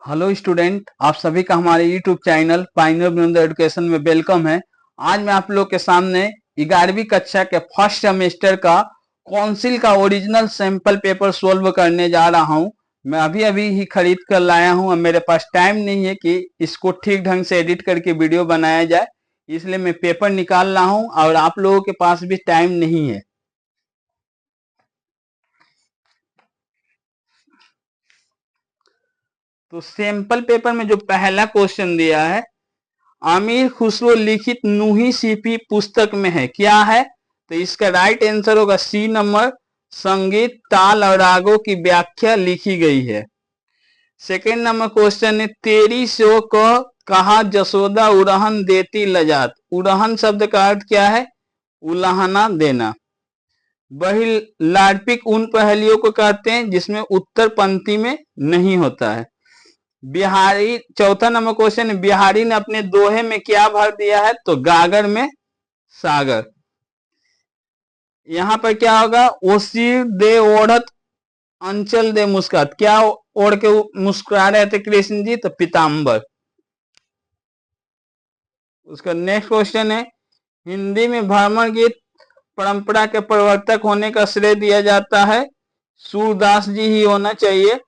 Hello student, आप सभी का हमारे YouTube channel pioneer beyond education में वेलकम है। आज मैं आप लोग के सामने 11वीं कक्षा के फर्स्ट सेमेस्टर का काउंसिल का ओरिजिनल सैंपल पेपर सोल्व करने जा रहा हूं। मैं अभी अभी ही खरीद कर लाया हूं और मेरे पास टाइम नहीं है कि इसको ठीक ढंग से एडिट करके वीडियो बनाया जाए, इसलिए मैं पेपर निकाल रहा हूं और आप लोगों के पास भी टाइम नहीं है। तो सैंपल पेपर में जो पहला क्वेश्चन दिया है, आमिर खुसरो लिखित नूही सीपी पुस्तक में है, क्या है? तो इसका राइट आंसर होगा सी नंबर, संगीत ताल और रागों की व्याख्या लिखी गई है। सेकेंड नंबर क्वेश्चन है, तेरी सो को कहा जसोदा उड़हन देती लजात। उड़हन शब्द का अर्थ क्या है? उलाहना देना। बहिर्लार्पिक उन पहेलियों को कहते हैं जिसमें उत्तर पंक्ति में नहीं होता है। बिहारी, चौथा नंबर क्वेश्चन, बिहारी ने अपने दोहे में क्या भर दिया है? तो गागर में सागर। यहां पर क्या होगा? ओसीर दे ओढ़त अंचल दे मुस्कात। क्या ओढ़ के मुस्कुरा रहे थे कृष्ण जी? तो पीताम्बर। उसका नेक्स्ट क्वेश्चन है, हिंदी में भ्रमर गीत परंपरा के प्रवर्तक होने का श्रेय दिया जाता है, सूरदास जी ही होना चाहिए।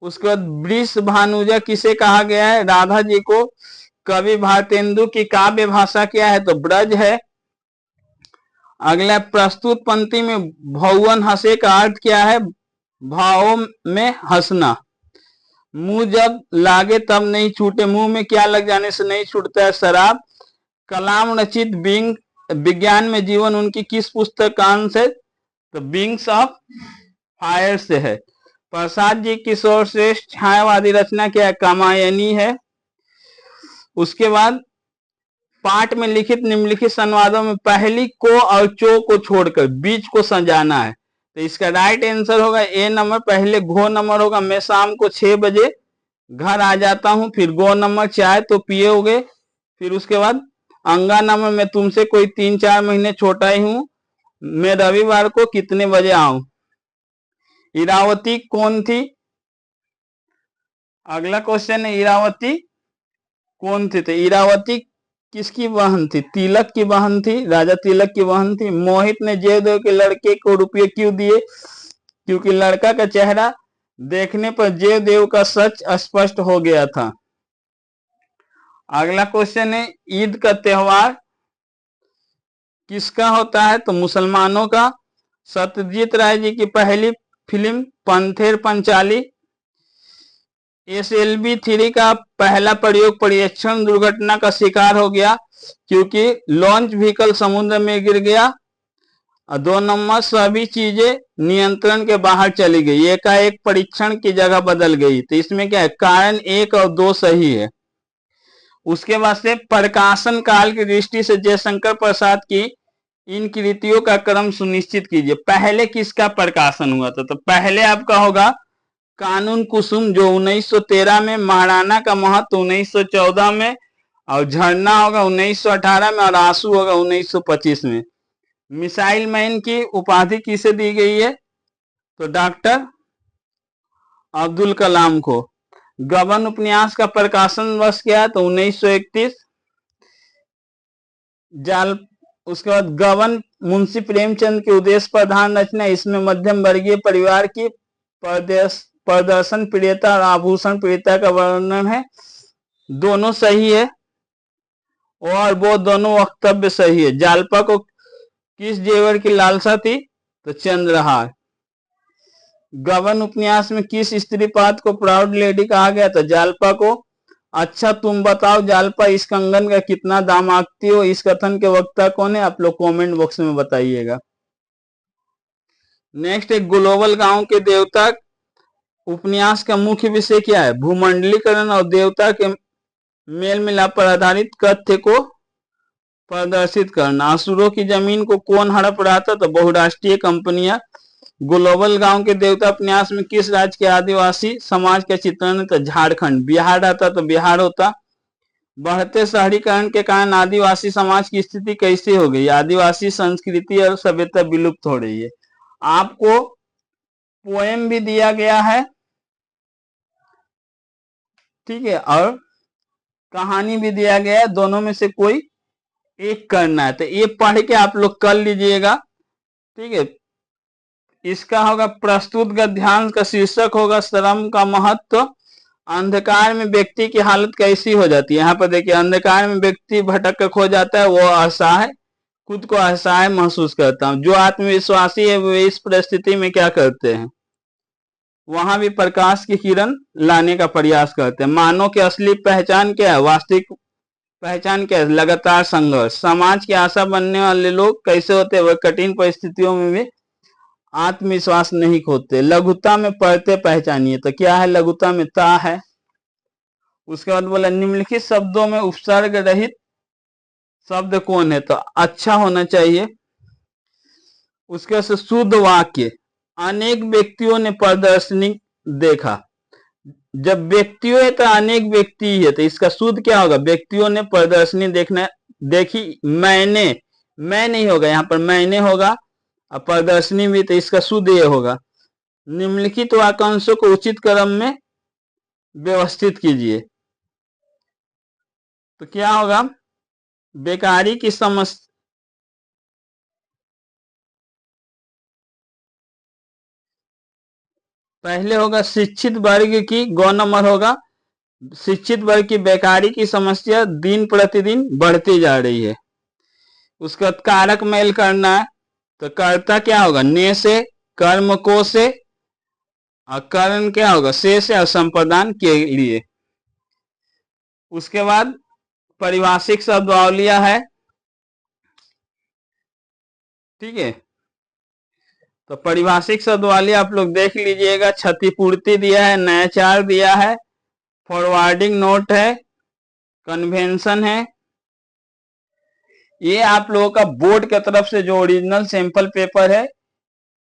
उसके बाद वृष भानुजा किसे कहा गया है? राधा जी को। कवि भारतेंदु की काव्य भाषा क्या है? तो ब्रज है। अगला, प्रस्तुत पंक्ति में भौवन हंसे का अर्थ क्या है? भावों में हंसना। मुंह जब लागे तब नहीं छूटे, मुंह में क्या लग जाने से नहीं छूटता है? शराब। कलाम रचित विज्ञान में जीवन उनकी किस पुस्तक का अंश है? तो विंग्स ऑफ फायर से है। प्रसाद जी की सर्वश्रेष्ठ छायावादी रचना क्या है? कामायनी है। उसके बाद पाठ में लिखित निम्नलिखित संवादों में पहली को और चो को छोड़कर बीच को सजाना है। तो इसका राइट आंसर होगा ए नंबर। पहले घो नंबर होगा, मैं शाम को 6 बजे घर आ जाता हूं। फिर गो नंबर, चाय तो पिए होगे। फिर उसके बाद अंगा नंबर, मैं तुमसे कोई 3-4 महीने छोटा ही हूं। मैं रविवार को कितने बजे आऊं? इरावती कौन थी? अगला क्वेश्चन है, इरावती कौन थी? तो इरावती किसकी बहन थी? तिलक की बहन थी, राजा तिलक की बहन थी। मोहित ने जयदेव के लड़के को रुपये क्यों दिए? क्योंकि लड़का का चेहरा देखने पर जयदेव का सच स्पष्ट हो गया था। अगला क्वेश्चन है, ईद का त्योहार किसका होता है? तो मुसलमानों का। सत्यजीत राय जी की पहली फिल्म पंथेर पंचाली। SLV-3 का पहला प्रयोग परीक्षण दुर्घटना का शिकार हो गया क्योंकि लॉन्च व्हीकल समुद्र में गिर गया। 2 नंबर, सभी चीजें नियंत्रण के बाहर चली गई, एकाएक परीक्षण की जगह बदल गई। तो इसमें क्या है? कारण 1 और 2 सही है। उसके बाद से प्रकाशन काल की दृष्टि से जयशंकर प्रसाद की इन कृतियों का क्रम सुनिश्चित कीजिए। पहले किसका प्रकाशन हुआ था? तो पहले आपका होगा कानून कुसुम, जो 1913 में, महाराणा का महत्व 1914 में, और झरना होगा 1918 में, और आंसू होगा 1925 में। मिसाइल मैन की उपाधि किसे दी गई है? तो डॉक्टर अब्दुल कलाम को। गबन उपन्यास का प्रकाशन वर्ष क्या है? तो 1931। जाल उसके बाद गबन मुंशी प्रेमचंद के उद्देश्य प्रधान रचना, इसमें मध्यम वर्गीय परिवार की प्रदर्शन प्रियता और आभूषण प्रियता का वर्णन है। दोनों सही है और वो दोनों वक्तव्य सही है। जालपा को किस जेवर की लालसा थी? तो चंद्रहार। गबन उपन्यास में किस स्त्री पात्र को प्राउड लेडी कहा गया? तो जालपा को। अच्छा तुम बताओ जालपा, इस कंगन का कितना दाम आंकती हो? इस कथन के वक्ता कौन है? आप लोग कमेंट बॉक्स में बताइएगा। नेक्स्ट एक, ग्लोबल गांव के देवता उपन्यास का मुख्य विषय क्या है? भूमंडलीकरण और देवता के मेल मिलाप पर आधारित कथ्य को प्रदर्शित करना। असुरों की जमीन को कौन हड़प रहा था? तो बहुराष्ट्रीय कंपनियां। ग्लोबल गांव के देवता उपन्यास में किस राज्य के आदिवासी समाज का चित्रण है? तो झारखंड। बिहार आता तो बिहार होता। बढ़ते शहरीकरण के कारण आदिवासी समाज की स्थिति कैसी हो गई? आदिवासी संस्कृति और सभ्यता विलुप्त हो रही है। आपको पोएम भी दिया गया है, ठीक है, और कहानी भी दिया गया है, दोनों में से कोई एक करना है। तो ये पढ़ के आप लोग कर लीजिएगा, ठीक है। इसका होगा प्रस्तुत गद्यांश का शीर्षक होगा श्रम का महत्व। अंधकार में व्यक्ति की हालत कैसी हो जाती है। यहाँ पर देखिए, अंधकार में व्यक्ति भटक कर खो जाता है, वो असहाय, खुद को असहाय महसूस करता हूँ। जो आत्मविश्वासी है वो इस परिस्थिति में क्या करते हैं, वहां भी प्रकाश की किरण लाने का प्रयास करते हैं। मानव की असली पहचान क्या है, वास्तविक पहचान क्या है, लगातार संघर्ष। समाज की आशा बनने वाले लोग कैसे होते हैं, वह कठिन परिस्थितियों में भी आत्मविश्वास नहीं खोते। लघुता में पढ़ते पहचानिए, तो क्या है लघुता में, ता है। उसके बाद बोला निम्नलिखित शब्दों में उपसर्ग रहित शब्द कौन है, तो अच्छा होना चाहिए। उसके बाद शुद्ध वाक्य, अनेक व्यक्तियों ने प्रदर्शनी देखा। जब व्यक्तियों है तो अनेक व्यक्ति है, तो इसका शुद्ध क्या होगा, व्यक्तियों ने प्रदर्शनी देखी। मैंने, मैं नहीं होगा यहाँ पर, मैंने होगा, और प्रदर्शनी भी, तो इसका शुद्ध ये होगा। निम्नलिखित वाक्यांशों को उचित क्रम में व्यवस्थित कीजिए, तो क्या होगा, बेकारी की समस्या, पहले होगा शिक्षित वर्ग की, गौ नंबर होगा शिक्षित वर्ग की बेकारी की समस्या दिन प्रतिदिन बढ़ती जा रही है। उसका कारक मेल करना है, तो कर्ता क्या होगा, ने से, कर्म को से, और कारण क्या होगा, से और संप्रदान के लिए। उसके बाद पारिभाषिक शब्दावलियां है, ठीक है। तो पारिभाषिक शब्दावली आप लोग देख लीजिएगा। क्षतिपूर्ति दिया है, नयाचार दिया है, फॉरवर्डिंग नोट है, कन्वेंशन है। ये आप लोगों का बोर्ड की तरफ से जो ओरिजिनल सैंपल पेपर है,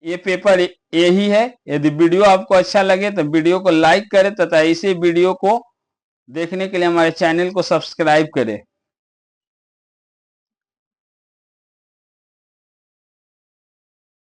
ये पेपर यही है। यदि वीडियो आपको अच्छा लगे तो वीडियो को लाइक करें तथा इसी वीडियो को देखने के लिए हमारे चैनल को सब्सक्राइब करें।